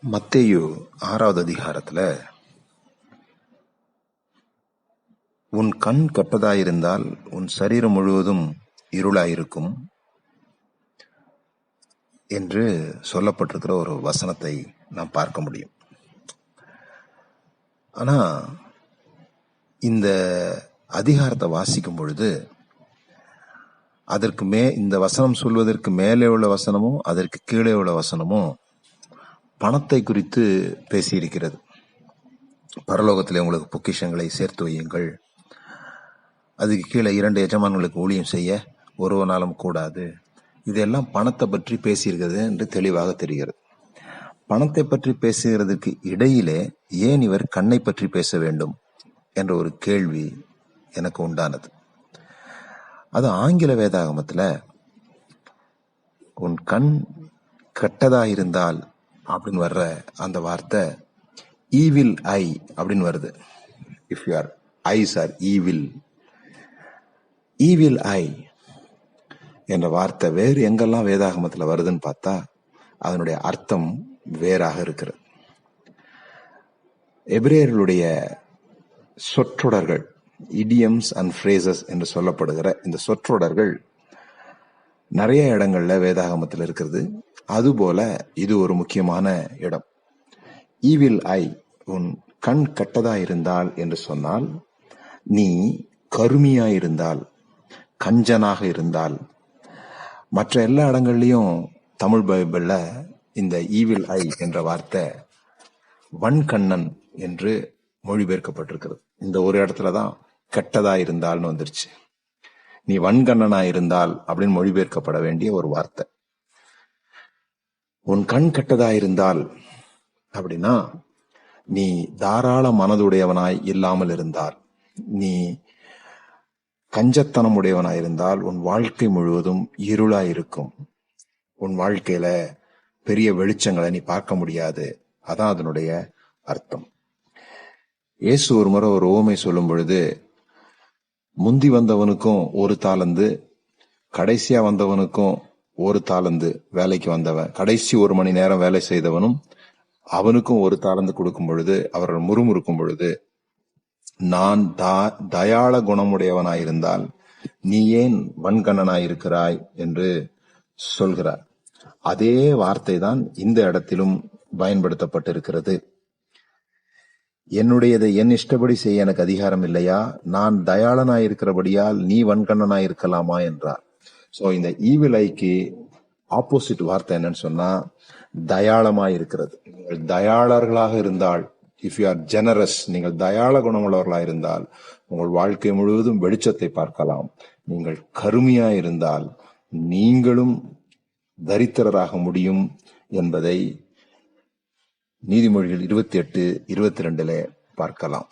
மத்தேயு 6வது அதிகாரத்துல, உன் கண் கெட்டதாயிருந்தால் உன் சரீரம் முழுவதும் இருளாயிருக்கும் என்று சொல்லப்பட்டிருக்கிற ஒரு வசனத்தை நாம் பார்க்க முடியும். ஆனா இந்த அதிகாரத்தை வாசிக்கும் பொழுது இந்த வசனம் சொல்வதற்கு மேலே உள்ள வசனமும் அதற்கு கீழே உள்ள வசனமும் பணத்தை குறித்து பேசியிருக்கிறது. பரலோகத்திலே உங்களுக்கு பொக்கிஷங்களை சேர்த்து வையுங்கள், அதுக்கு கீழே 2 எஜமான்களுக்கு ஊழியம் செய்ய ஒருவனாலும் கூடாது, இதெல்லாம் பணத்தை பற்றி பேசியிருக்கிறது என்று தெளிவாக தெரிகிறது. பணத்தை பற்றி பேசுகிறதுக்கு இடையிலே ஏன் இவர் கண்ணை பற்றி பேச வேண்டும் என்ற ஒரு கேள்வி எனக்கு உண்டானது. அது ஆங்கில வேதாகமத்துல உன் கண் கெட்டதா இருந்தால் அப்படின்னு வர்ற அந்த வார்த்தை ஈவில் ஐ அப்படின்னு வருது. If your eyes are evil eye என்ற வார்த்தை வேறு எங்கெல்லாம் வேதாகமத்துல வருதுன்னு பார்த்தா அதனுடைய அர்த்தம் வேறாக இருக்கிறது. எபிரேயர்களுடைய சொற்றொடர்கள், இடியம்ஸ் அண்ட் ஃப்ரேசஸ் என்று சொல்லப்படுகிற இந்த சொற்றொடர்கள் நிறைய இடங்கள்ல வேதாகமத்தில் இருக்கிறது. அதுபோல இது ஒரு முக்கியமான இடம். ஈவில் ஐ, உன் கண் கெட்டதா இருந்தால் என்று சொன்னால், நீ கருமியா இருந்தால், கஞ்சனாக இருந்தால். மற்ற எல்லா இடங்கள்லயும் தமிழ் பைபிள்ல இந்த ஈவில் ஐ என்ற வார்த்தை வன்கண்ணன் என்று மொழிபெயர்க்கப்பட்டிருக்கிறது. இந்த ஒரு இடத்துலதான் கெட்டதா இருந்தால்னு வந்துருச்சு. நீ வன்கண்ணனா இருந்தால் அப்படின்னு மொழிபெயர்க்கப்பட வேண்டிய ஒரு வார்த்தை. உன் கண் கெட்டதா இருந்தால் அப்படின்னா நீ தாராள மனதுடையவனாய் இல்லாமல் இருந்தால், நீ கஞ்சத்தனம் உடையவனாய் இருந்தால் உன் வாழ்க்கை முழுவதும் இருளாய் இருக்கும். உன் வாழ்க்கையில பெரிய வெளிச்சங்களை நீ பார்க்க முடியாது. அதான் அதனுடைய அர்த்தம். இயேசு ஒரு முறை ஒரு உவமை சொல்லும் பொழுது, முந்தி வந்தவனுக்கும் 1 தாலந்து, கடைசியா வந்தவனுக்கும் 1 தாலந்து வேலைக்கு வந்தவன், கடைசி 1 மணி நேரம் வேலை செய்தவனும் அவனுக்கும் 1 தாலந்து கொடுக்கும் பொழுது அவர்கள் முறுமுறுக்கும் பொழுது, நான் தயாள குணமுடையவனாயிருந்தால் நீ ஏன் வன்கண்ணனாயிருக்கிறாய் என்று சொல்கிறார். அதே வார்த்தை தான் இந்த இடத்திலும் பயன்படுத்தப்பட்டிருக்கிறது. என்னுடையதை என் இஷ்டப்படி செய்ய எனக்கு அதிகாரம் இல்லையா? நான் தயாளனாயிருக்கிறபடியால் நீ வன்கண்ணனாயிருக்கலாமா என்றார். சோ இந்த ஈவில் ஐக்கு ஆப்போசிட் வார்த்தை என்னன்னு சொன்னா தயாளமாயிருக்கிறது. நீங்கள் தயாளர்களாக இருந்தால், இஃப் யூ ஆர் ஜெனரஸ், நீங்கள் தயாள குணமுள்ளவர்களாக இருந்தால் உங்கள் வாழ்க்கை முழுவதும் வெளிச்சத்தை பார்க்கலாம். நீங்கள் கருமையா இருந்தால் நீங்களும் தரித்திரராக முடியும் என்பதை நீதிமொழிகள் 28:22 பார்க்கலாம்.